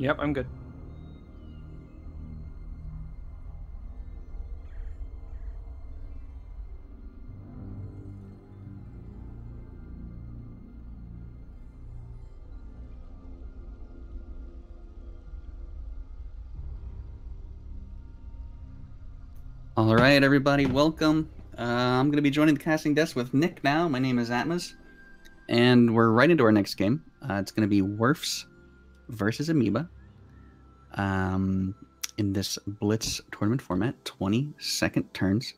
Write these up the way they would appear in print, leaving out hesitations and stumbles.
Yep, I'm good. All right, everybody, welcome. I'm going to be joining the casting desk with Nick now. My name is Atmas, and we're right into our next game. It's going to be Werfs versus Amoeba in this Blitz tournament format, 20-second turns.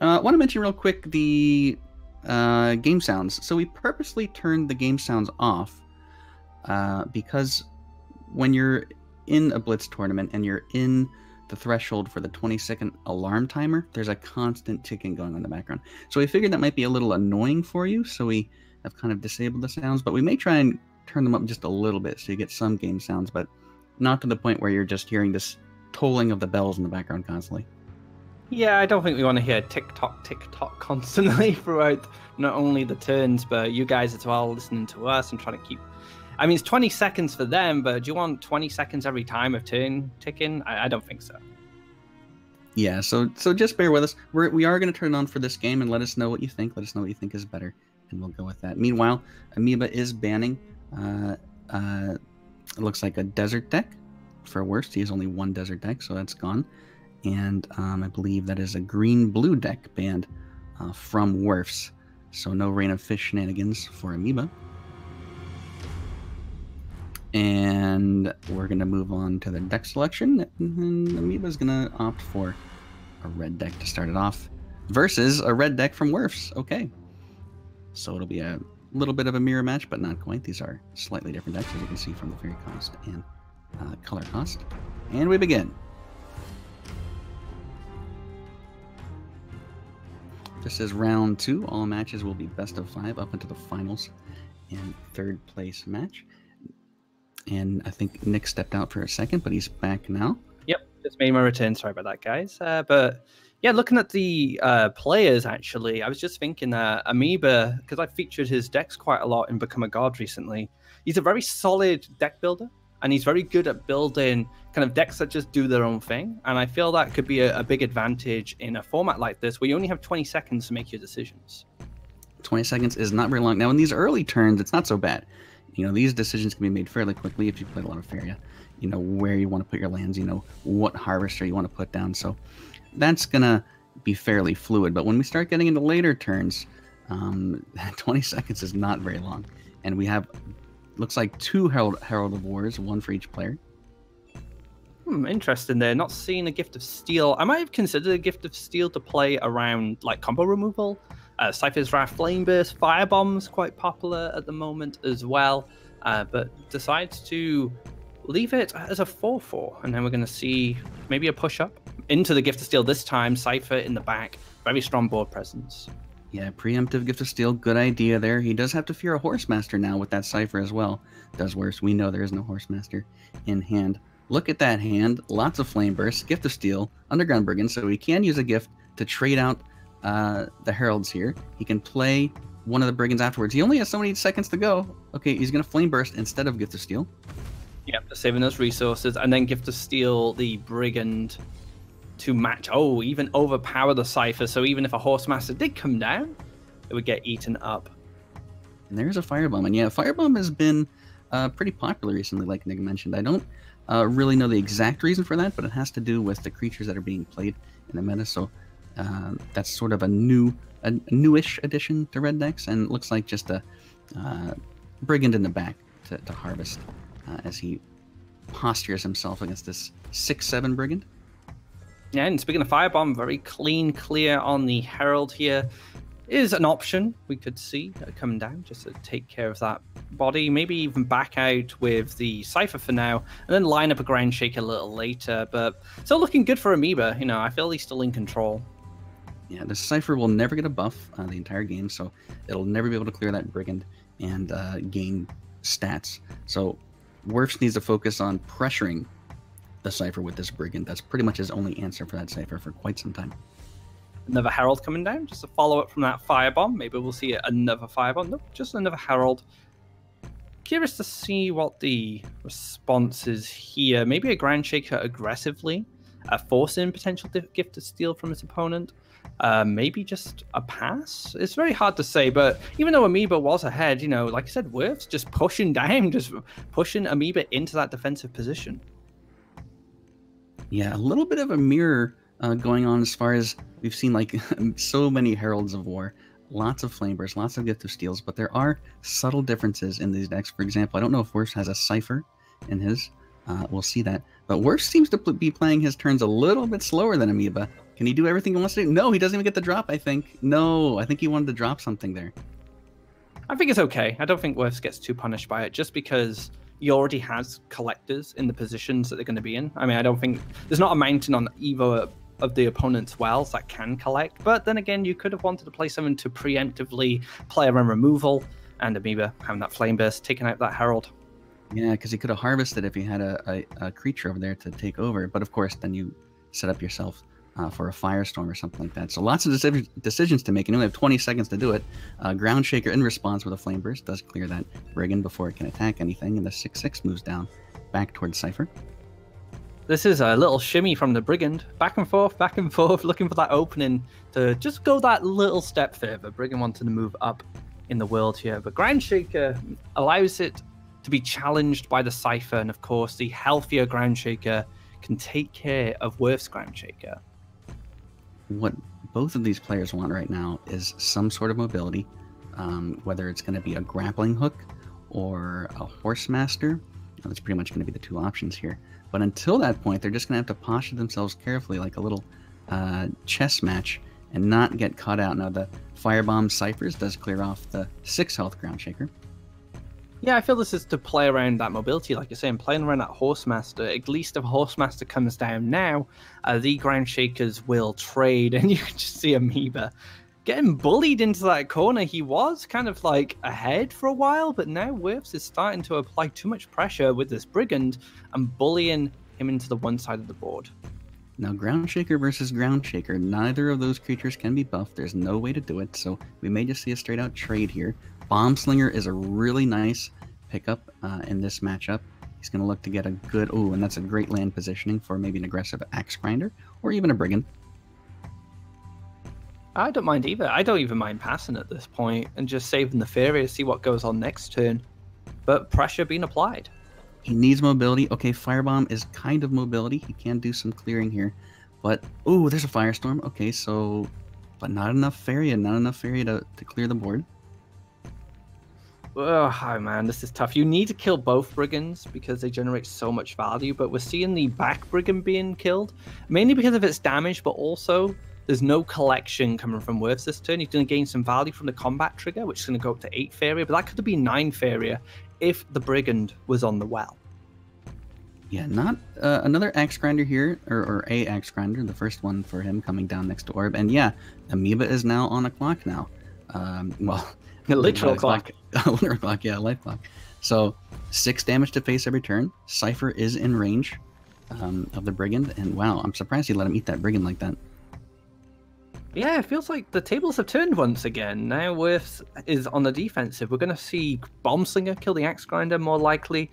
I want to mention real quick the game sounds. So we purposely turned the game sounds off because when you're in a Blitz tournament and you're in the threshold for the 20-second alarm timer, there's a constant ticking going on in the background. So we figured that might be a little annoying for you, so we have kind of disabled the sounds, but we may try and turn them up just a little bit so you get some game sounds, but not to the point where you're just hearing this tolling of the bells in the background constantly. Yeah, I don't think we want to hear tick-tock constantly throughout not only the turns, but you guys as well listening to us and trying to keep... I mean, it's 20 seconds for them, but do you want 20 seconds every time of turn ticking? I don't think so. Yeah, so just bear with us. We are going to turn it on for this game and let us know what you think. Let us know what you think is better, and we'll go with that. Meanwhile, Amoeba is banning, it looks like a desert deck for Werfs. He has only one desert deck, so that's gone. And I believe that is a green-blue deck banned from Werfs. So no Rain of Fish shenanigans for Amoeba. And we're going to move on to the deck selection. And Amoeba's going to opt for a red deck to start it off versus a red deck from Werfs. Okay. So it'll be a little bit of a mirror match, but not quite. These are slightly different decks, as you can see from the fairy cost and color cost. And we begin. This is round 2. All matches will be best of 5 up into the finals and third place match. And I think Nick stepped out for a second, but he's back now. Yep, just made my return. Sorry about that, guys. But yeah, looking at the players, actually, I was just thinking that Amoeba, because I featured his decks quite a lot in Become a God recently, he's a very solid deck builder, and he's very good at building kind of decks that just do their own thing. And I feel that could be a big advantage in a format like this, where you only have 20 seconds to make your decisions. 20 seconds is not very long. Now, in these early turns, it's not so bad. You know, these decisions can be made fairly quickly if you played a lot of Faeria. You know where you want to put your lands, you know what harvester you want to put down. So that's going to be fairly fluid. But when we start getting into later turns, 20 seconds is not very long. And we have, looks like 2 Herald of Wars, 1 for each player. Interesting there. Not seeing a Gift of Steel. I might have considered a Gift of Steel to play around like combo removal. Cypher's Wrath Flameburst, Firebomb's quite popular at the moment as well, but decides to leave it as a 4-4, and then we're going to see maybe a push-up into the Gift of Steel this time. Cypher in the back, very strong board presence. Yeah, preemptive Gift of Steel, good idea there. He does have to fear a Horsemaster now with that Cypher as well. Does worse. We know there is no Horsemaster in hand. Look at that hand, lots of Flameburst, Gift of Steel, Underground Brigand, so he can use a gift to trade out the Heralds here. He can play one of the Brigands afterwards. He only has so many seconds to go. Okay, he's going to Flame Burst instead of Gift of Steel. Yep, saving those resources, and then Gift of Steel the Brigand to match. Oh, even overpower the Cypher, so even if a Horsemaster did come down, it would get eaten up. And there's a Firebomb, and yeah, Firebomb has been pretty popular recently, like Nick mentioned. I don't really know the exact reason for that, but it has to do with the creatures that are being played in the meta, so that's sort of a newish addition to red decks, and it looks like just a Brigand in the back to harvest as he postures himself against this 6/7 Brigand. Yeah, and speaking of Firebomb, very clean clear on the Herald here is an option we could see coming down just to take care of that body. Maybe even back out with the Cypher for now, and then line up a Ground Shake a little later. But still looking good for Amoeba. You know, I feel he's still in control. Yeah, the Cypher will never get a buff the entire game, so it'll never be able to clear that Brigand and gain stats. So Werfs needs to focus on pressuring the Cypher with this Brigand. That's pretty much his only answer for that Cypher for quite some time. Another Herald coming down, just a follow-up from that Firebomb. Maybe we'll see another Firebomb. Nope, just another Herald. curious to see what the response is here. Maybe a Ground Shaker aggressively, forcing potential gift to steal from his opponent. Maybe just a pass? It's very hard to say, but even though Amoeba was ahead, you know, like I said, Werfs just pushing down, just pushing Amoeba into that defensive position. Yeah, a little bit of a mirror going on as far as we've seen, like, so many Heralds of War, lots of Flameburs, lots of Gift of Steals, but there are subtle differences in these decks. For example, I don't know if Werfs has a Cypher in his. We'll see that. But Werfs seems to be playing his turns a little bit slower than Amoeba. Can he do everything he wants to do? No, he doesn't even get the drop, I think. No, I think he wanted to drop something there. I think it's okay. I don't think Werfs gets too punished by it, just because he already has collectors in the positions that they're going to be in. I mean, I don't think there's not a mountain on either of the opponent's wells that can collect. But then again, you could have wanted to play something to preemptively play around removal, and Amoeba having that Flame Burst, taking out that Herald. Yeah, because he could have harvested if he had a creature over there to take over. But of course, then you set up yourself for a Firestorm or something like that. So lots of decisions to make, and you only have 20 seconds to do it. Ground Shaker in response with a Flame Burst does clear that Brigand before it can attack anything, and the 6/6 moves down back towards Cypher. This is a little shimmy from the Brigand. Back and forth, looking for that opening to just go that little step further. Brigand wanted to move up in the world here, but Ground Shaker allows it to be challenged by the Cypher, and of course the healthier Ground Shaker can take care of Werfs' Ground Shaker. What both of these players want right now is some sort of mobility, whether it's going to be a grappling hook or a Horsemaster. That's pretty much going to be the two options here. But until that point, they're just going to have to posture themselves carefully like a little chess match and not get caught out. Now, the Firebomb Cyphers does clear off the 6 health Ground Shaker. Yeah, I feel this is to play around that mobility, like you're saying, playing around that Horsemaster. At least if Horsemaster comes down now, the Ground Shakers will trade, and you can just see Amoeba getting bullied into that corner. He was kind of like ahead for a while, but now Werfs is starting to apply too much pressure with this Brigand and bullying him into the one side of the board. Now, Ground Shaker versus Ground Shaker, neither of those creatures can be buffed. There's no way to do it, so we may just see a straight-out trade here. Bomb Slinger is a really nice pickup in this matchup. He's going to look to get a good... Oh, and that's a great land positioning for maybe an aggressive Axe Grinder or even a Brigand. I don't mind either. I don't even mind passing at this point and just saving the Faeria, see what goes on next turn. But pressure being applied. He needs mobility. Okay, Firebomb is kind of mobility. He can do some clearing here. But, oh, there's a Firestorm. Okay, so... But not enough Faeria. Not enough Faeria to clear the board. Oh, man, this is tough. You need to kill both Brigands because they generate so much value, but we're seeing the back Brigand being killed, mainly because of its damage, but also there's no collection coming from Werfs this turn. He's going to gain some value from the combat trigger, which is going to go up to 8 Faeria, but that could have been 9 Faeria if the Brigand was on the well. Yeah, not another Axe Grinder here, or a Axe Grinder, the first one for him coming down next to Orb. And yeah, Amoeba is now on a clock now. Well... A literal clock. Literal clock, yeah, life clock. So 6 damage to face every turn. Cypher is in range of the Brigand, and wow, I'm surprised he let him eat that Brigand like that. Yeah, it feels like the tables have turned once again. Now Werfs is on the defensive. We're going to see Bombslinger kill the Axe Grinder more likely.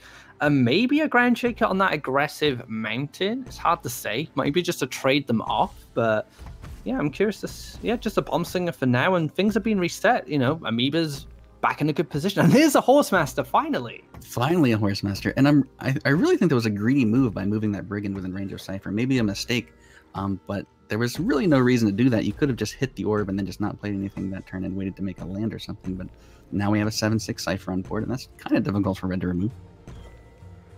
Maybe a Ground Shaker on that aggressive mountain. It's hard to say. Maybe just to trade them off, but... Yeah, I'm curious to... Yeah, just a Bombslinger for now, and things are being reset. You know, Amoeba's back in a good position. And here's a Horsemaster, finally! Finally a Horsemaster. And I really think that was a greedy move by moving that Brigand within range of Cypher. Maybe a mistake, but there was really no reason to do that. You could have just hit the Orb and then just not played anything that turn and waited to make a land or something. But now we have a 7/6 Cypher on board, and that's kind of difficult for Red to remove.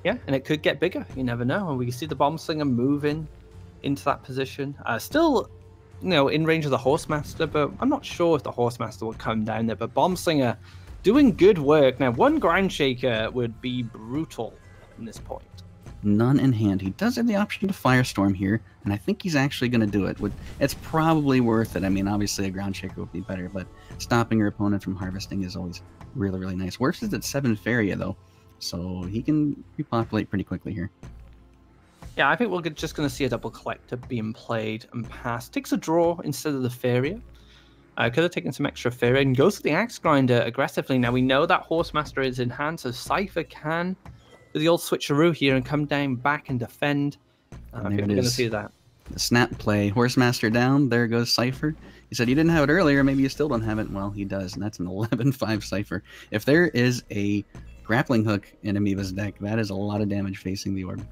Yeah, and it could get bigger. You never know. And we can see the Bombslinger moving into that position. Still... You know, in range of the Horsemaster, but I'm not sure if the Horsemaster will come down there. But Bombslinger doing good work. Now, one Ground Shaker would be brutal in this point. None in hand. He does have the option to Firestorm here, and I think he's actually going to do it. It's probably worth it. I mean, obviously a Ground Shaker would be better, but stopping your opponent from harvesting is always really, really nice. Werfs is at 7 Faeria, though, so he can repopulate pretty quickly here. Yeah, I think we're just going to see a double collector being played and passed. Takes a draw instead of the Faeria. Could have taken some extra fear and goes for the Axe Grinder aggressively. Now we know that Horsemaster is in hand, so Cypher can do the old switcheroo here and come down back and defend. I think we're going to see that. The snap play. Horsemaster down. There goes Cypher. He said he didn't have it earlier. Maybe you still don't have it. Well, he does, and that's an 11-5 Cypher. If there is a grappling hook in Amoeba's deck, that is a lot of damage facing the orb.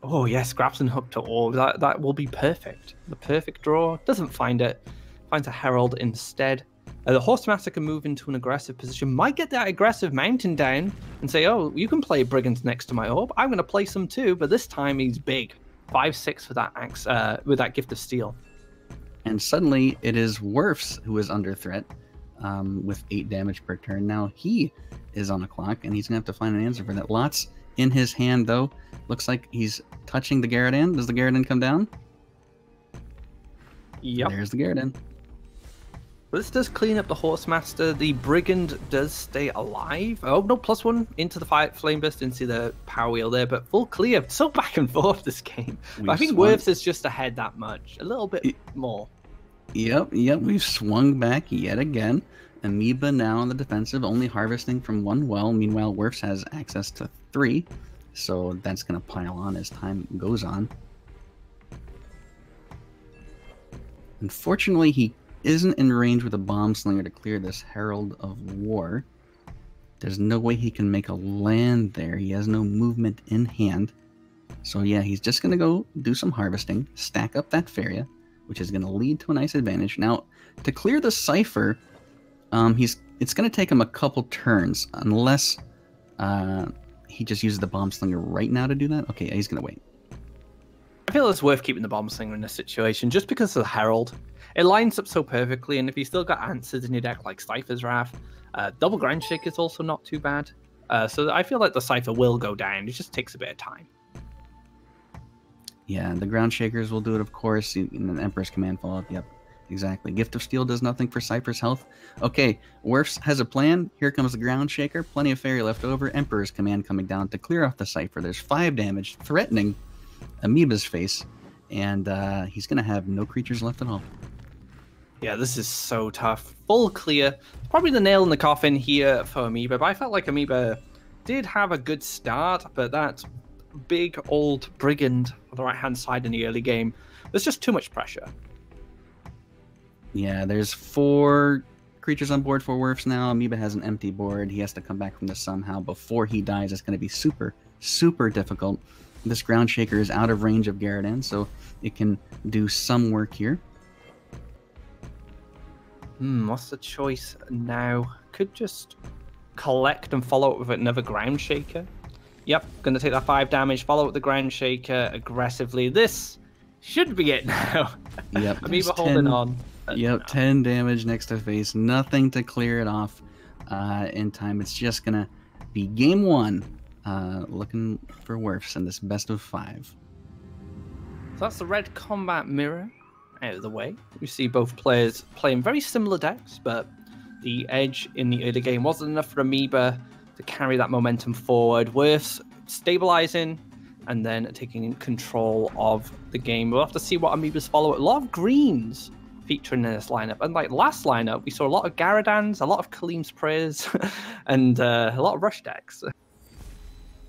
Oh yes, grappling hook to orb. That will be perfect. The perfect draw. Doesn't find it. Finds a Herald instead. The Horsemaster can move into an aggressive position. Might get that aggressive mountain down and say, oh, you can play Brigands next to my orb. I'm going to play some too, but this time he's big. 5-6 for that axe with that Gift of Steel. And suddenly it is Werfs who is under threat with 8 damage per turn. Now he is on the clock, and he's going to have to find an answer for that. Lots in his hand, though. Looks like he's touching the Garrodan. Does the Garrodan come down? Yep. There's the Garrodan. This does clean up the Horsemaster. The Brigand does stay alive. Oh, no, +1 into the Flame Burst, didn't see the power wheel there, but full clear. So back and forth this game. I think Werfs is just ahead that much. A little bit more. Yep, we've swung back yet again. Amoeba now on the defensive, only harvesting from 1 well. Meanwhile, Werfs has access to 3, so that's going to pile on as time goes on. Unfortunately, he isn't in range with a Bomb Slinger to clear this Herald of War. There's no way he can make a land there. He has no movement in hand. So yeah, he's just going to go do some harvesting, stack up that Faeria, which is going to lead to a nice advantage. Now, to clear the Cypher, it's going to take him a couple turns, unless he just uses the Bomb Slinger right now to do that. Okay, he's going to wait. I feel it's worth keeping the Bomb Slinger in this situation, just because of the Herald. It lines up so perfectly, and if you still got answers in your deck like Cypher's Wrath, double Ground Shake is also not too bad. So I feel like the Cypher will go down. It just takes a bit of time. Yeah, the Ground Shakers will do it, of course. In an Emperor's Command follow-up, yep, exactly. Gift of Steel does nothing for Cypher's health. Okay, Werfs has a plan. Here comes the Ground Shaker. Plenty of Faeria left over. Emperor's Command coming down to clear off the Cypher. There's 5 damage, threatening Amoeba's face, and he's going to have no creatures left at all. Yeah, this is so tough. Full clear. Probably the nail in the coffin here for Amoeba, but I felt like Amoeba did have a good start, but that big old Brigand on the right-hand side in the early game, there's just too much pressure. Yeah, there's 4 creatures on board for Werfs now. Amoeba has an empty board. He has to come back from this somehow before he dies. It's going to be super, super difficult. This Ground Shaker is out of range of Garrodan, so it can do some work here. What's the choice now? Could just collect and follow up with another Ground Shaker. Yep, gonna take that 5 damage, follow up the Ground Shaker aggressively. This should be it now. Yep, Amoeba holding on. Yep, no. 10 damage next to face. Nothing to clear it off in time. It's just gonna be game 1. Looking for Werfs in this best of 5. So that's the red combat mirror out of the way. We see both players playing very similar decks, but the edge in the early game wasn't enough for Amoeba to carry that momentum forward. Werfs stabilizing and then taking control of the game. We'll have to see what Amoeba's follow. A lot of greens featuring in this lineup. Unlike last lineup, we saw a lot of Garrodans, a lot of Kaleem's Prayers, and a lot of rush decks.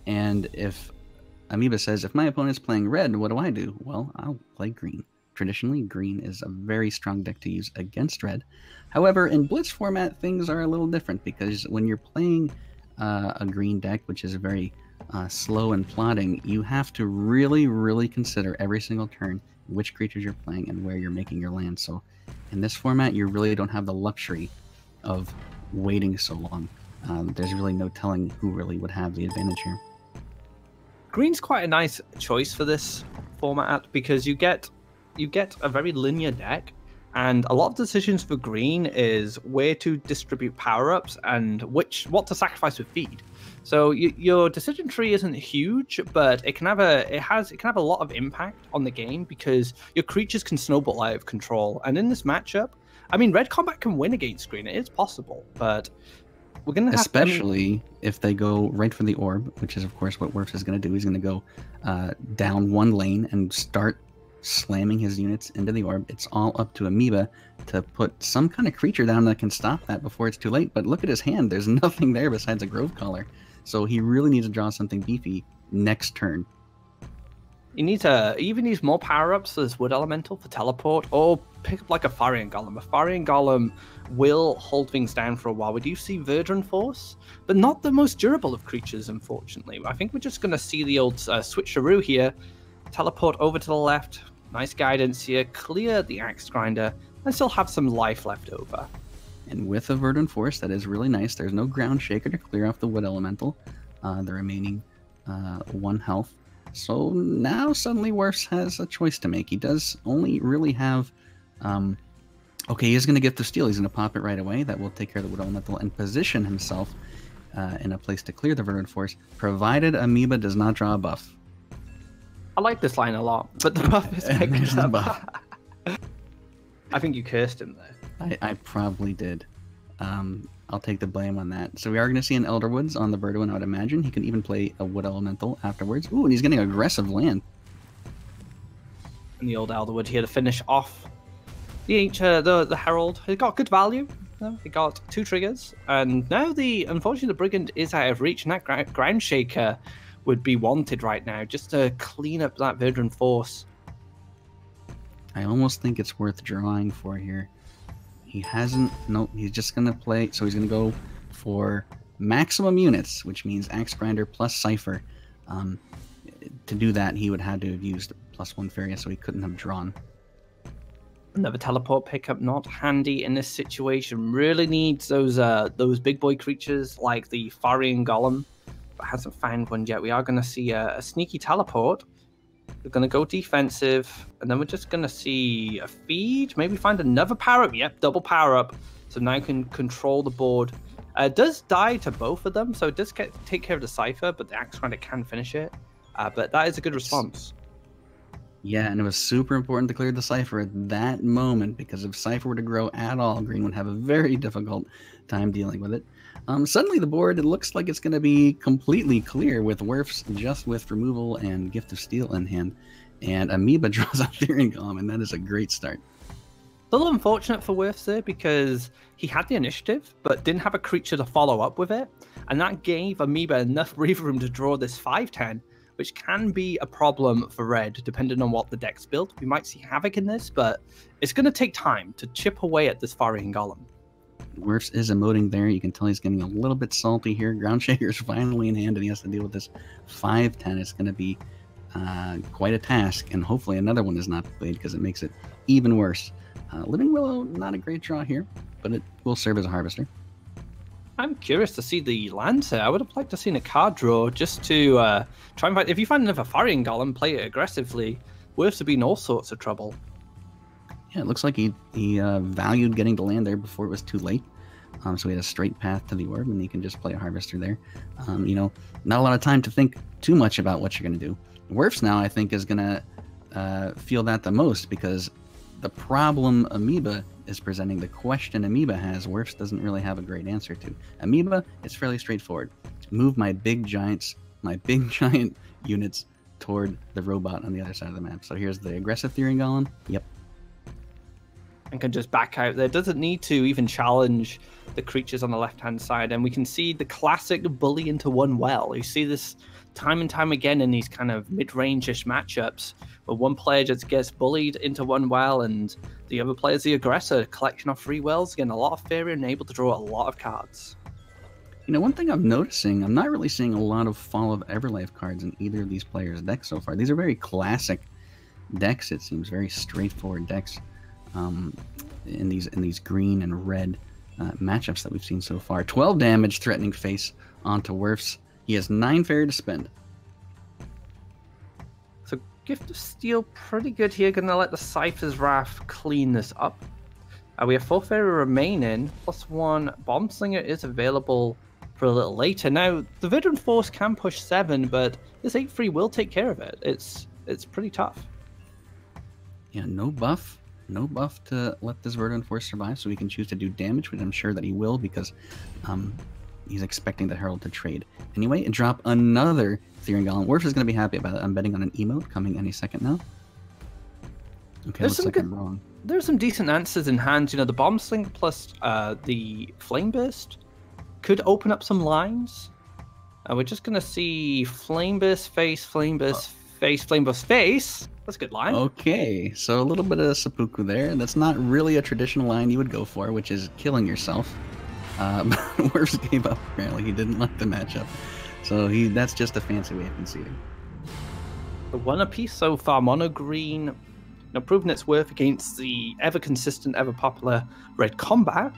And if Amoeba says, if my opponent's playing red, what do I do? Well, I'll play green. Traditionally, green is a very strong deck to use against red. However, in Blitz format, things are a little different, because when you're playing a green deck, which is very slow and plotting, you have to really, really consider every single turn which creatures you're playing and where you're making your land. So in this format, you really don't have the luxury of waiting so long. There's really no telling who really would have the advantage here. Green's quite a nice choice for this format, because you get a very linear deck, and a lot of decisions for green is where to distribute power-ups and what to sacrifice with feed. So your decision tree isn't huge, but it can have a lot of impact on the game, because your creatures can snowball out of control. And in this matchup, I mean, red combat can win against green. It is possible, but we're gonna have especially if they go right for the orb, which is of course what Werfs is going to do. He's going to go down one lane and start slamming his units into the orb. It's all up to Amoeba to put some kind of creature down that can stop that before it's too late. But look at his hand. There's nothing there besides a Grove Collar. So he really needs to draw something beefy next turn. He even needs more power-ups as Wood Elemental for teleport, or pick up like a Faeria Golem. A Faeria Golem will hold things down for a while. We do see Verdant Force, but not the most durable of creatures, unfortunately. I think we're just going to see the old switcheroo here. Teleport over to the left. Nice guidance here. Clear the Axe Grinder, and still have some life left over. And with a Verdant Force, that is really nice. There's no Ground Shaker to clear off the Wood Elemental. The remaining 1 health. So now suddenly Werfs has a choice to make. He does only really have... okay, he's going to get the steal. He's going to pop it right away. That will take care of the Wood Elemental and position himself in a place to clear the Verdant Force, provided Amoeba does not draw a buff. I like this line a lot, but the buff is extra. Buff. I think you cursed him there. I probably did. I'll take the blame on that. So we are going to see an Elder Woods on the Birdoin, I would imagine. He can even play a Wood Elemental afterwards. Ooh, and he's getting aggressive land. And the old Elderwood here to finish off the Herald. He got good value. He got 2 triggers. And now unfortunately the Brigand is out of reach, and that Ground Shaker would be wanted right now just to clean up that Verdant Force. I almost think it's worth drawing for here. He hasn't... Nope, he's just going to play... So he's going to go for maximum units, which means Axe Grinder plus Cypher. To do that, he would have to have used +1 Faeria, so he couldn't have drawn. Another teleport pickup, not handy in this situation. Really needs those big boy creatures like the Faeria Golem, but hasn't found one yet. We are going to see a sneaky teleport. We're going to go defensive, and then we're just going to see a feed. Maybe find another power-up. Yep, double power-up. So now can control the board. It does die to both of them, so it does take care of the Cypher, but the Axe Grinder can finish it. But that is a good response. Yeah, and it was super important to clear the Cypher at that moment, because if Cypher were to grow at all, Green would have a very difficult time dealing with it. Suddenly the board, it looks like it's going to be completely clear with Werfs just with removal and Gift of Steel in hand. And Amoeba draws out Faeria Golem, and that is a great start. A little unfortunate for Werfs there, because he had the initiative, but didn't have a creature to follow up with it. And that gave Amoeba enough breathing room to draw this 5/10, which can be a problem for red, depending on what the deck's built. We might see Havoc in this, but it's going to take time to chip away at this Faeria Golem. Werfs is emoting there. You can tell he's getting a little bit salty here. Ground Shaker's finally in hand, and he has to deal with this 5/10. It's going to be quite a task, and hopefully another one is not played because it makes it even worse. Living Willow, not a great draw here, but it will serve as a harvester. I'm curious to see the lands here. I would have liked to see a card draw just to try and find... If you find another Faeria Golem, play it aggressively. Werfs have been in all sorts of trouble. Yeah, it looks like he valued getting to land there before it was too late. So he had a straight path to the orb, and he can just play a harvester there. You know, not a lot of time to think too much about what you're going to do. Werfs now, I think, is going to feel that the most, because the problem Amoeba is presenting, the question Amoeba has, Werfs doesn't really have a great answer to. Amoeba, it's fairly straightforward. Move my big giant units toward the robot on the other side of the map. So here's the aggressive Faeria Golem. Yep. And can just back out there. Doesn't need to even challenge the creatures on the left-hand side. And we can see the classic bully into one well. You see this time and time again in these kind of mid-range-ish matchups, where one player just gets bullied into one well and the other player's the aggressor. Collection of free wells, getting a lot of Faeria and able to draw a lot of cards. You know, one thing I'm noticing, I'm not really seeing a lot of Fall of Everlife cards in either of these players' decks so far. These are very classic decks, it seems, very straightforward decks. In these green and red matchups that we've seen so far. 12 damage, threatening face onto Werfs. He has 9 Faeria to spend. So Gift of Steel, pretty good here. Gonna let the Cypher's Wrath clean this up. We have 4 Faeria remaining, +1 Bomb Slinger is available for a little later. Now, the Verdant Force can push 7, but this 8/3 will take care of it. It's pretty tough. Yeah, no buff. No buff to let this Verdant Force survive, so he can choose to do damage, which I'm sure that he will, because he's expecting the Herald to trade. Anyway, drop another Faeria Golem. Werfs is going to be happy about it. I'm betting on an emote coming any second now. Okay, There's looks some like good, I'm wrong. there's some decent answers in hand. You know, the bomb sling plus the flame burst could open up some lines. We're just gonna see flame burst face, flame burst face, flame burst face. That's a good line. Okay, so a little bit of seppuku there. That's not really a traditional line you would go for, which is killing yourself. But Werfs gave up, apparently. He didn't like the matchup. So that's just a fancy way of conceding. The one apiece so far, mono green. Proving its worth against the ever consistent, ever popular red combat.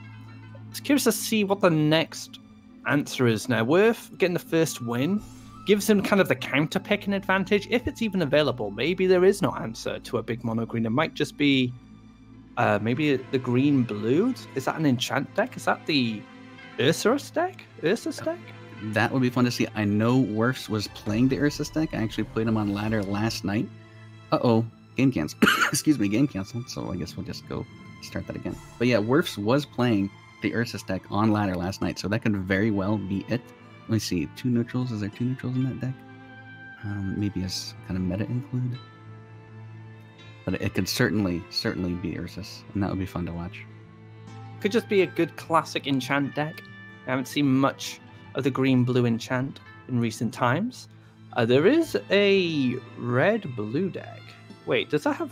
It's curious to see what the next answer is now. Worth getting the first win gives him kind of the counter picking advantage if it's even available. Maybe there is no answer to a big mono green. It might just be maybe the green blue. Is that an enchant deck? Is that the Ursus deck? That would be fun to see. I know Werfs was playing the Ursus deck. I actually played him on ladder last night. Game canceled. Excuse me, game canceled. So I guess we'll just go start that again. But yeah, Werfs was playing the Ursus deck on ladder last night, so that could very well be it. Let me see, 2 neutrals. Is there 2 neutrals in that deck? Maybe as kind of meta include. But it could certainly be Ursus, and that would be fun to watch. Could just be a good classic enchant deck. I haven't seen much of the green-blue enchant in recent times. There is a red-blue deck. Wait, does that have...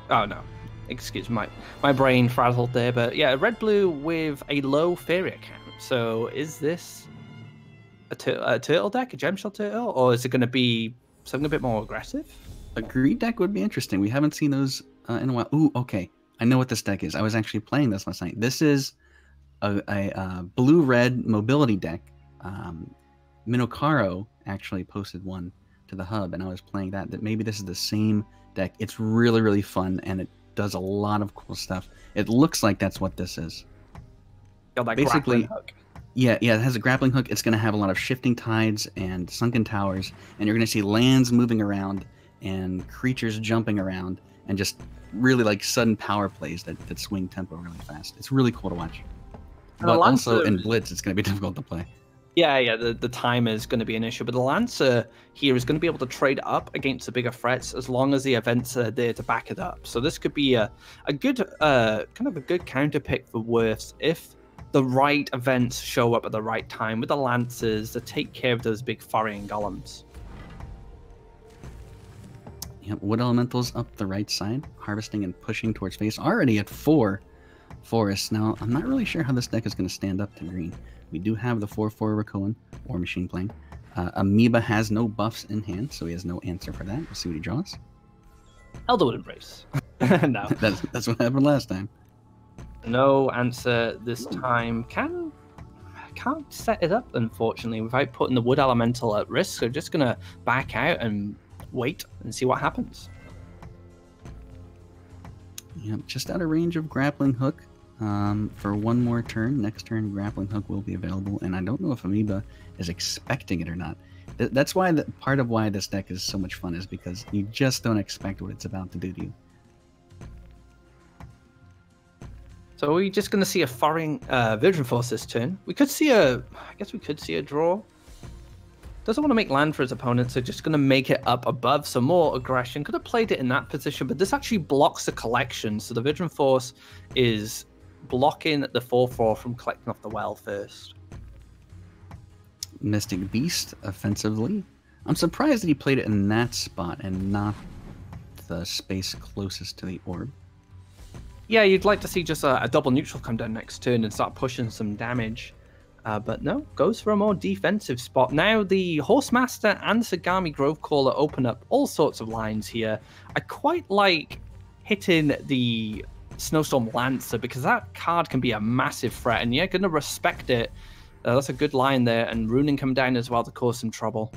Oh, no. Excuse my brain frazzled there. But yeah, red-blue with a low Faeria count. So is this a turtle deck, a gemshell turtle? Or is it going to be something a bit more aggressive? A green deck would be interesting. We haven't seen those in a while. Ooh, okay. I know what this deck is. I was actually playing this last night. This is a blue-red mobility deck. Minokaro actually posted one to the hub, and I was playing that maybe this is the same deck. It's really, really fun, and it does a lot of cool stuff. It looks like that's what this is. Got that basically, grappling hook. Yeah, it has a grappling hook. It's going to have a lot of shifting tides and sunken towers, and you're going to see lands moving around and creatures jumping around, and just really like sudden power plays that swing tempo really fast. It's really cool to watch. But also in Blitz, it's going to be difficult to play. Yeah, the time is going to be an issue, but the Lancer here is going to be able to trade up against the bigger threats as long as the events are there to back it up. So this could be a good kind of a good counter pick for Werfs if the right events show up at the right time with the Lancers to take care of those big Faeria golems. Yep, Wood Elementals up the right side, harvesting and pushing towards face. Already at 4 forests. Now, I'm not really sure how this deck is going to stand up to green. We do have the 4/4 Rakoan War Machine playing. Amoeba has no buffs in hand, so he has no answer for that. We'll see what he draws. Elderwood Embrace. No. That's what happened last time. No answer this time. Can't set it up, unfortunately, without putting the Wood Elemental at risk. So just going to back out and wait and see what happens. Yep, just out of range of Grappling Hook. For one more turn. Next turn, Grappling Hook will be available, and I don't know if Amoeba is expecting it or not. That's why part of why this deck is so much fun is because you just don't expect what it's about to do to you. So are we just going to see a foreign Virgin Force this turn? I guess we could see a draw. Doesn't want to make land for his opponent, so just going to make it up above some more aggression. Could have played it in that position, but this actually blocks the collection. So the Virgin Force is blocking the 4/4 from collecting off the well first. Mystic Beast offensively. I'm surprised that he played it in that spot and not the space closest to the orb. Yeah, you'd like to see just a double neutral come down next turn and start pushing some damage. But no, goes for a more defensive spot. Now the Horsemaster and Sagami Grovecaller open up all sorts of lines here. I quite like hitting the Snowstorm Lancer because that card can be a massive threat, and you're going to respect it. That's a good line there, and Runin come down as well to cause some trouble.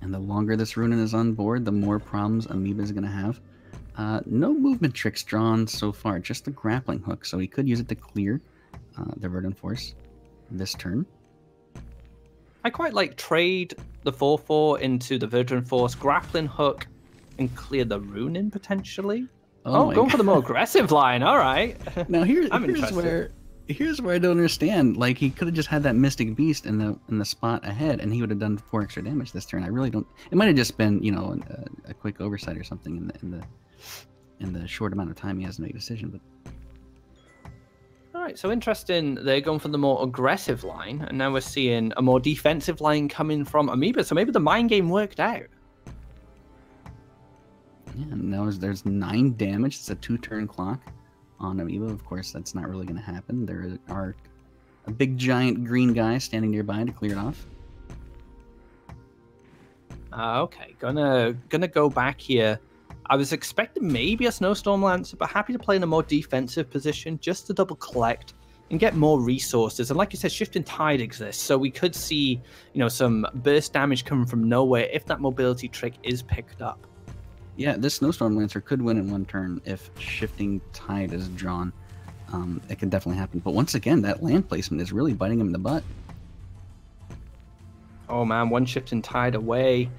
And the longer this Runin is on board, the more problems Amoeba is going to have. No movement tricks drawn so far, just the Grappling Hook, so he could use it to clear the Verdant Force this turn. I quite like trade the 4/4 into the Verdant Force, Grappling Hook, and clear the Runin potentially. Oh, going for the more aggressive line. All right. Now here's where I don't understand. Like, he could have just had that Mystic Beast in the spot ahead, and he would have done 4 extra damage this turn. I really don't. It might have just been, you know, a quick oversight or something in the in the short amount of time he has to make a decision. But all right, so interesting. They're going for the more aggressive line, and now we're seeing a more defensive line coming from Amoeba. So maybe the mind game worked out. yeah, now there's 9 damage. It's a 2-turn clock on Amoeba. Of course, that's not really going to happen. There are a big giant green guy standing nearby to clear it off. Okay, gonna go back here. I was expecting maybe a Snowstorm Lancer, but happy to play in a more defensive position just to double collect and get more resources. And like you said, Shifting Tide exists, so we could see, some burst damage coming from nowhere if that mobility trick is picked up. Yeah, this Snowstorm Lancer could win in 1 turn if Shifting Tide is drawn. It could definitely happen. But once again, that land placement is really biting him in the butt. Oh man, 1 Shifting Tide away.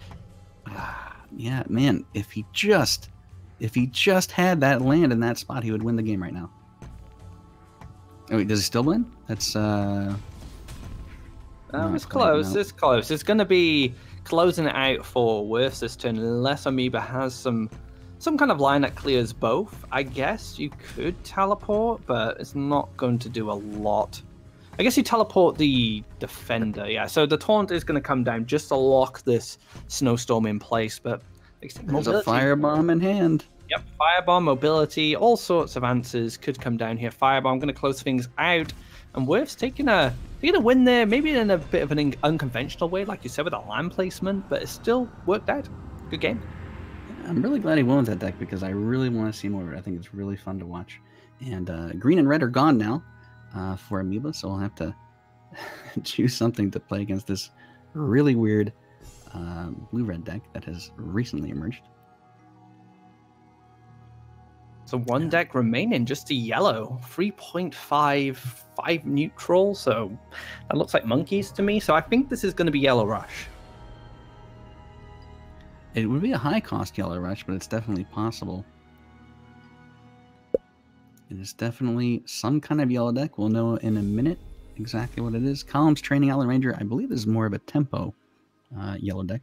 Yeah, man, if he just had that land in that spot, he would win the game right now. Oh, wait, does he still win? That's it's close. No. It's close. It's going to be closing it out for Werfs this turn, unless Amoeba has some kind of line that clears both. I guess you could teleport, but it's not going to do a lot. I guess you teleport the defender, yeah. So the taunt is going to come down just to lock this snowstorm in place, but there's a firebomb in hand. Yep, firebomb, mobility, all sorts of answers could come down here. Firebomb going to close things out, and Werfs taking a win there, maybe in a bit of an unconventional way, like you said, with a land placement, but it still worked out. Good game. I'm really glad he won with that deck because I really want to see more of it. I think it's really fun to watch. And green and red are gone now. For Amoeba, so we'll have to choose something to play against this really weird blue-red deck that has recently emerged. So 1 deck remaining, just a yellow, 3.5 neutral, so that looks like monkeys to me, so I think this is going to be Yellow Rush. It would be a high-cost Yellow Rush, but it's definitely possible. It is definitely some kind of yellow deck. We'll know in a minute exactly what it is. Columns Training Outland Ranger, I believe, is more of a tempo yellow deck.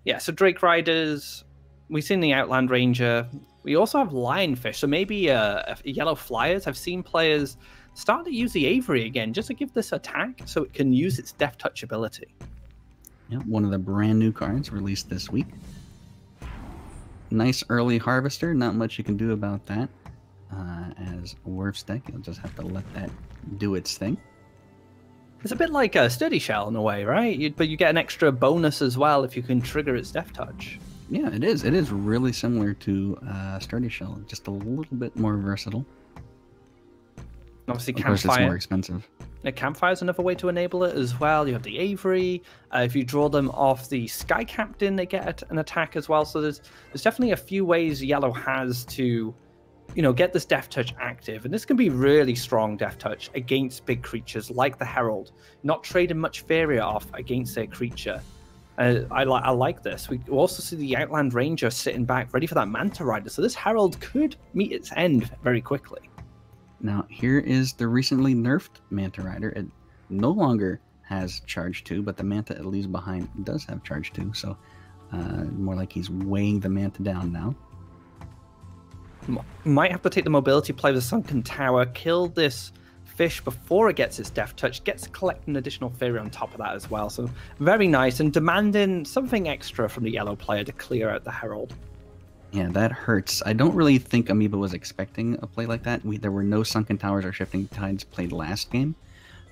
Yeah, so Drake Riders, we've seen the Outland Ranger. We also have Lionfish, so maybe yellow Flyers. I've seen players start to use the Avery again just to give this attack so it can use its Death Touch ability. Yeah, one of the brand new cards released this week. Nice early Harvester, not much you can do about that. As a Werfs deck, you'll just have to let that do its thing. It's a bit like a Sturdy Shell in a way, right? But you get an extra bonus as well if you can trigger its Death Touch. Yeah, it is. It is really similar to Sturdy Shell, just a little bit more versatile. Obviously, of course, it's more expensive. Campfire is another way to enable it as well. You have the Avery. If you draw them off the Sky Captain, they get an attack as well. So there's definitely a few ways Yellow has to get this Death Touch active. And this can be really strong Death Touch against big creatures like the Herald, not trading much Faeria off against their creature. I like this. We also see the Outland Ranger sitting back, ready for that Manta Rider. So this Herald could meet its end very quickly. Now, here is the recently nerfed Manta Rider. It no longer has charge 2, but the Manta it leaves behind does have charge 2. So more like he's weighing the Manta down now. Might have to take the mobility play with the Sunken Tower, kill this fish before it gets its Death Touch, gets to collect an additional Faeria on top of that as well. So very nice, and demanding something extra from the yellow player to clear out the Herald. Yeah, that hurts. I don't really think Amoeba was expecting a play like that. There were no Sunken Towers or Shifting Tides played last game,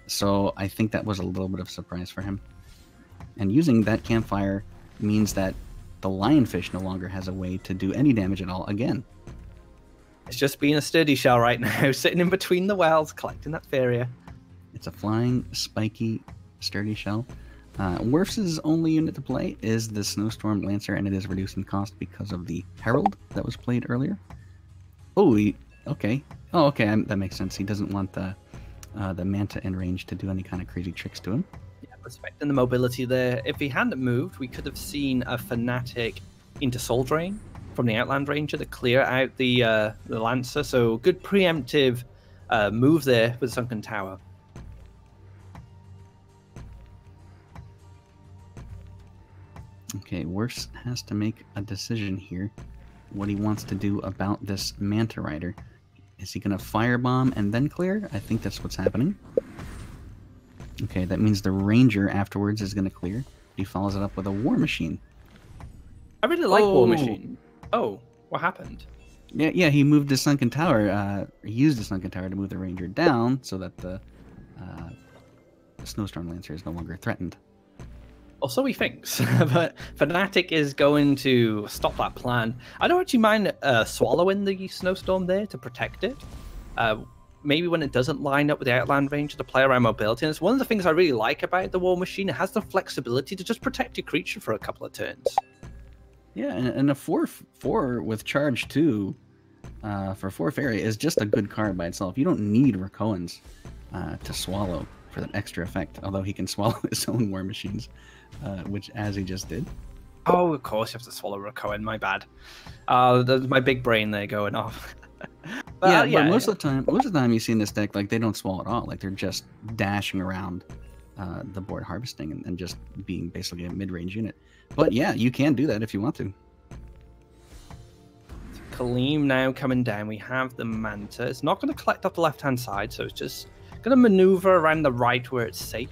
so I think that was a little bit of a surprise for him. And using that Campfire means that the Lionfish no longer has a way to do any damage at all again. It's just being a Sturdy Shell right now, sitting in between the wells, collecting that Faeria. It's a flying, spiky Sturdy Shell. Werfs' only unit to play is the Snowstorm Lancer, and it is reduced in cost because of the Herald that was played earlier. Oh, okay. Oh, okay, that makes sense. He doesn't want the Manta in range to do any kind of crazy tricks to him. Yeah, respecting the mobility there. If he hadn't moved, we could have seen a Fanatic into Soul Drain from the Outland Ranger to clear out the Lancer. So good preemptive move there with Sunken Tower. Okay, Werfs has to make a decision here. what he wants to do about this Manta Rider. Is he going to firebomb and then clear? I think that's what's happening. Okay, that means the Ranger afterwards is going to clear. He follows it up with a War Machine. I really like War Machine. Oh, what happened? Yeah, he moved his Sunken Tower. He used the Sunken Tower to move the Ranger down so that the Snowstorm Lancer is no longer threatened. Or so he thinks, but Fnatic is going to stop that plan. I don't actually mind swallowing the Snowstorm there to protect it. Maybe when it doesn't line up with the Outland range to play around mobility. And it's one of the things I really like about the War Machine. It has the flexibility to just protect your creature for a couple of turns. Yeah, and a 4/4 with charge 2 for 4 Faeria is just a good card by itself. You don't need Rakoans to swallow for that extra effect, although he can swallow his own War Machines, which as he just did. Oh, of course you have to swallow Rakoan, my bad. There's my big brain there going off. But most of the time you see in this deck, like, they don't swallow at all. Like, they're just dashing around the board harvesting and just being basically a mid-range unit. But yeah, you can do that if you want to. Kaleem now coming down. We have the Manta. It's not going to collect off the left-hand side, so it's just going to maneuver around the right where it's safe.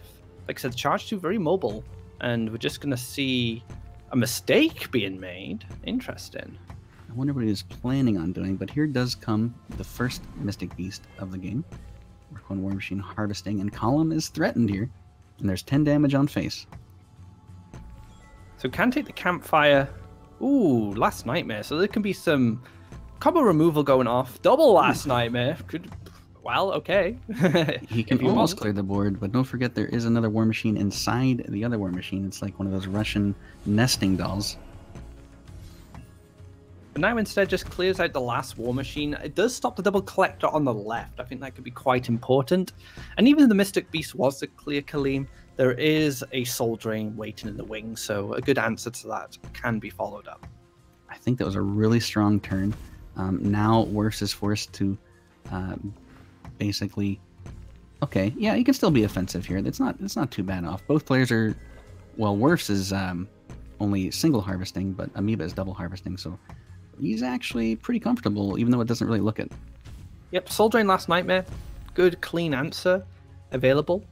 Like I said, charge 2 very mobile, and we're just going to see a mistake being made. Interesting. I wonder what he was planning on doing, but here does come the first Mystic Beast of the game. Rakoan War Machine harvesting, and Column is threatened here, and there's 10 damage on face. So can take the Campfire. Ooh, Last Nightmare. So there can be some combo removal going off. Double Last Nightmare. Well, okay. He can almost clear the board, but don't forget there is another War Machine inside the other War Machine. It's like one of those Russian nesting dolls. But now instead just clears out the last War Machine. It does stop the double collector on the left. I think that could be quite important. And even if the Mystic Beast was to clear Kaleem, there is a Soul Drain waiting in the wings, so a good answer to that can be followed up. I think that was a really strong turn. Now Werfs is forced to basically... Okay, yeah, he can still be offensive here. It's not too bad off. Both players are... Well, Werfs is only single harvesting, but Amoeba is double harvesting, so he's actually pretty comfortable, even though it doesn't really look it. Yep, Soul Drain Last Nightmare. Good, clean answer available.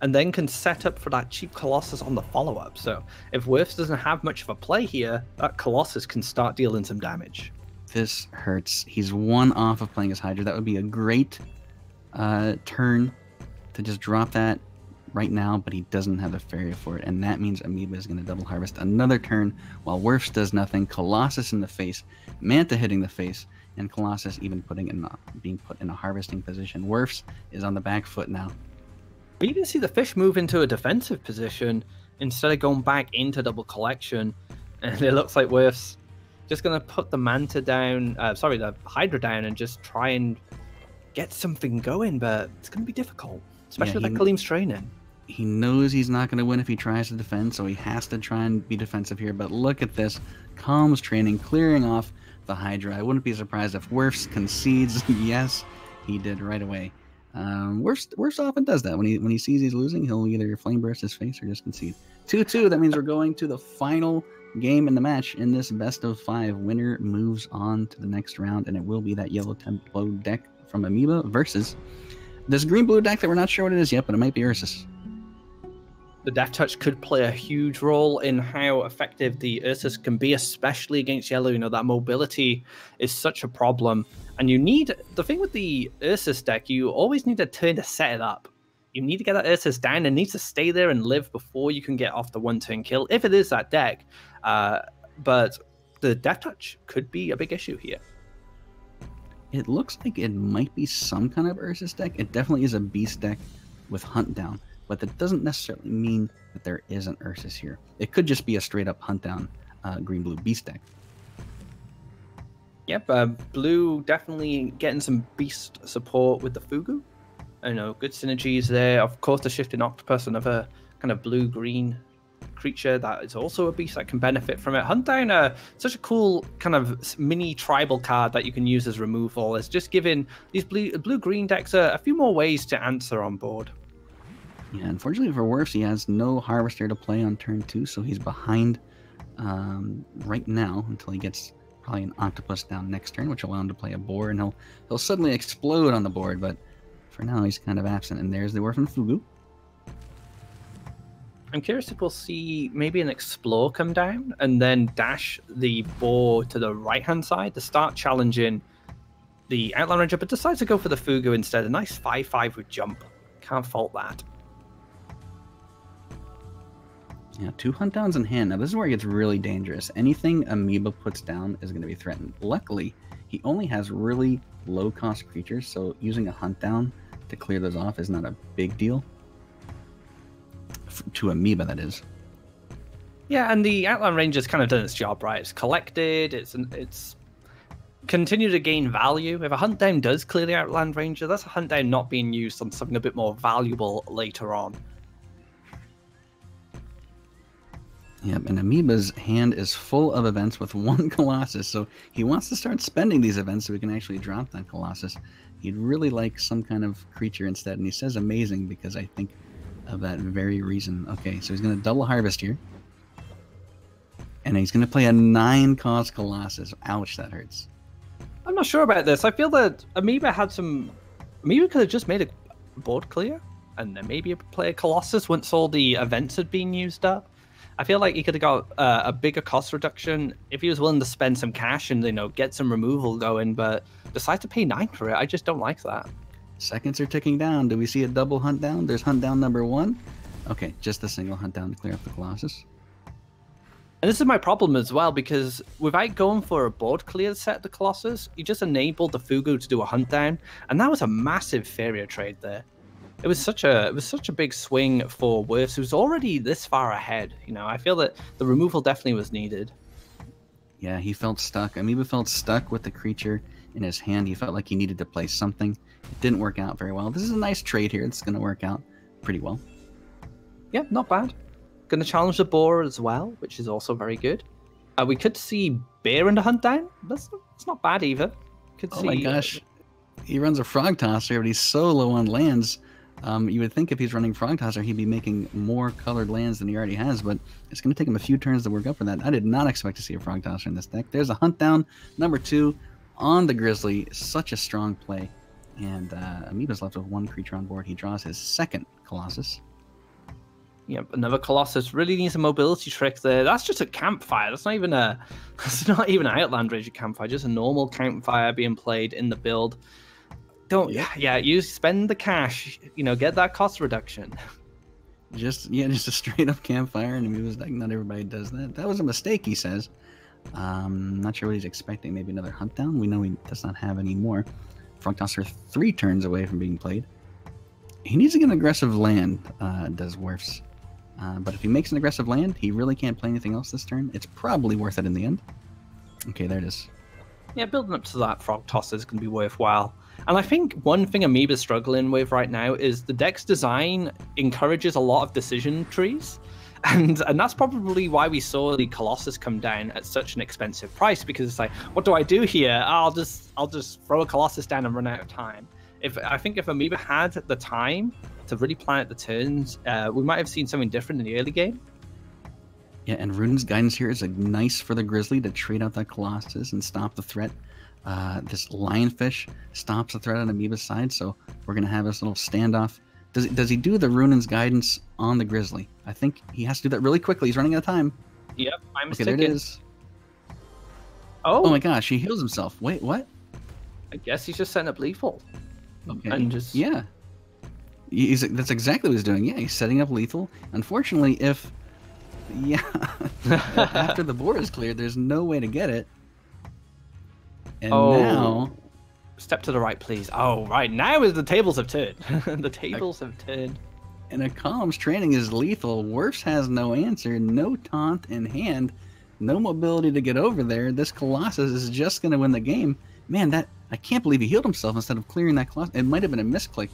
And then can set up for that cheap Colossus on the follow-up. So if Werfs doesn't have much of a play here, that Colossus can start dealing some damage. This hurts. He's one off of playing his Hydra. That would be a great turn to just drop that right now, but he doesn't have the Faeria for it, and that means Amoeba is going to double harvest another turn while Werfs does nothing. Colossus in the face, Manta hitting the face, and Colossus even being put in a harvesting position. Werfs is on the back foot now. We even see the fish move into a defensive position instead of going back into double collection. And it looks like Werfs just going to put the Manta down, the Hydra down, and just try and get something going. But it's going to be difficult, especially with that Kaleem's training. He knows he's not going to win if he tries to defend, so he has to try and be defensive here. But look at this. Calm's training, clearing off the Hydra. I wouldn't be surprised if Werfs concedes. Yes, he did right away. Werfs often does that. When he sees he's losing, he'll either flame burst his face or just concede. 2-2. That means we're going to the final game in the match in this best of 5. Winner moves on to the next round, and it will be that yellow tempo deck from Amoeba versus this green-blue deck that we're not sure what it is yet, but it might be Ursus. The Death Touch could play a huge role in how effective the Ursus can be, especially against yellow. You know, that mobility is such a problem. And you need, the thing with the Ursus deck, you always need a turn to set it up. You need to get that Ursus down. It needs to stay there and live before you can get off the one-turn kill, if it is that deck. But the Death Touch could be a big issue here. It looks like it might be some kind of Ursus deck. It definitely is a Beast deck with Hunt Down, but that doesn't necessarily mean that there is an Ursus here. It could just be a straight-up Hunt Down green-blue Beast deck. Yep, blue definitely getting some beast support with the Fugu. I know, good synergies there. Of course, the Shifting Octopus, another kind of blue-green creature that is also a beast that can benefit from it. Hunt Down, such a cool kind of mini tribal card that you can use as removal. It's just giving these blue-green decks a few more ways to answer on board. Yeah, unfortunately for Werfs, he has no Harvester to play on turn 2, so he's behind right now until he gets Probably an octopus down next turn, which will allow him to play a boar, and he'll suddenly explode on the board. But for now, he's kind of absent. And there's the Werf and Fugu. I'm curious if we'll see maybe an Explore come down and then dash the boar to the right-hand side to start challenging the Outland Ranger, but decides to go for the Fugu instead. A nice 5/5 with jump. Can't fault that. Yeah, 2 hunt downs in hand. Now, this is where it gets really dangerous. Anything Amoeba puts down is going to be threatened. Luckily, he only has really low-cost creatures, so using a hunt down to clear those off is not a big deal. To Amoeba, that is. Yeah, and the Outland Ranger's kind of done its job, right? It's collected, it's continue to gain value. If a hunt down does clear the Outland Ranger, that's a hunt down not being used on something a bit more valuable later on. Yep, and Amoeba's hand is full of events with 1 Colossus, so he wants to start spending these events so he can actually drop that Colossus. He'd really like some kind of creature instead, and he says amazing because I think of that very reason. Okay, so he's going to double harvest here. And he's going to play a 9-cost Colossus. Ouch, that hurts. I'm not sure about this. I feel that Amoeba could have just made a board clear and then maybe play a Colossus once all the events had been used up. I feel like he could have got a bigger cost reduction if he was willing to spend some cash and, get some removal going, but decide to pay 9 for it. I just don't like that. Seconds are ticking down. Do we see a double hunt down? There's hunt down number 1. Okay, just a single hunt down to clear up the Colossus. And this is my problem as well, because without going for a board clear set of the Colossus, you just enabled the Fugu to do a hunt down, and that was a massive Faeria trade there. It was such a big swing for Werfs, who's already this far ahead. I feel that the removal definitely was needed. Yeah, he felt stuck. Amoeba felt stuck with the creature in his hand. He felt like he needed to play something. It didn't work out very well. This is a nice trade here. It's going to work out pretty well. Yeah, not bad. Going to challenge the boar as well, which is also very good. We could see Bear in the hunt down. It's not bad either. Oh my gosh. He runs a Frog Tosser, but he's so low on lands. You would think if he's running Frog Tosser, he'd be making more colored lands than he already has, but it's going to take him a few turns to work up for that. I did not expect to see a Frog Tosser in this deck. There's a hunt down, number 2, on the Grizzly. Such a strong play. And Amoeba's left with 1 creature on board. He draws his 2nd Colossus. Yep, another Colossus. Really needs a mobility trick there. That's just a campfire. That's not even an Outland Ranger campfire. Just a normal campfire being played in the build. You spend the cash. Get that cost reduction. Just a straight up campfire, and he was like, not everybody does that. That was a mistake, he says. Not sure what he's expecting. Maybe another hunt down. We know he does not have any more. Frog Tosser 3 turns away from being played. He needs to get an aggressive land, does Werfs. But if he makes an aggressive land, he really can't play anything else this turn. It's probably worth it in the end. Okay, there it is. Yeah, building up to that Frog Tosser is going to be worthwhile. And I think one thing Amoeba's struggling with right now is the deck's design encourages a lot of decision trees. And that's probably why we saw the Colossus come down at such an expensive price, because it's like, what do I do here? I'll just throw a Colossus down and run out of time. I think if Amoeba had the time to really plan out the turns, we might have seen something different in the early game. Yeah, and Runen's Guidance here is nice for the Grizzly to trade out that Colossus and stop the threat. This Lionfish stops the threat on Amoeba's side, so we're going to have this little standoff. Does he do the Runen's Guidance on the Grizzly? I think he has to do that really quickly. He's running out of time. Yep, I'm okay, there it is. Oh my gosh, he heals himself. Wait, what? I guess he's just setting up lethal. Okay. And just... Yeah. That's exactly what he's doing. Yeah, he's setting up lethal. Unfortunately, after the board is cleared, there's no way to get it. And now... Step to the right, please. Oh, right. Now the tables have turned. The tables have turned. And a Column's Training is lethal. Werfs has no answer, no taunt in hand, no mobility to get over there. This Colossus is just going to win the game. Man, I can't believe he healed himself instead of clearing that Colossus. It might have been a misclick.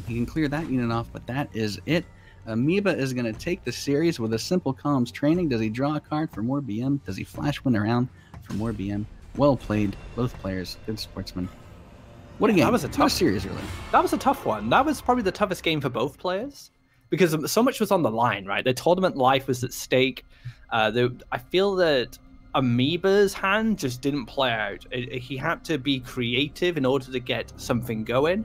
He can clear that unit off, but that is it. Amoeba is going to take the series with a simple Column's Training. Does he draw a card for more BM? Does he flash win around for more BM? Well played, both players. Good sportsmen. What a game. That was a tough series, really. That was a tough one. That was probably the toughest game for both players because so much was on the line, right? Their tournament life was at stake. I feel that Amoeba's hand just didn't play out. He had to be creative in order to get something going.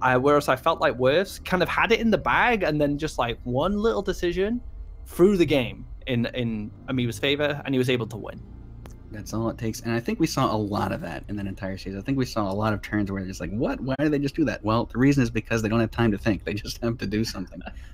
Whereas I felt like Werfs kind of had it in the bag, and then just like one little decision threw the game in Amoeba's favor, and he was able to win. That's all it takes. And I think we saw a lot of that in that entire season. I think we saw a lot of turns where they're just like, what? Why did they just do that? Well, the reason is because they don't have time to think. They just have to do something.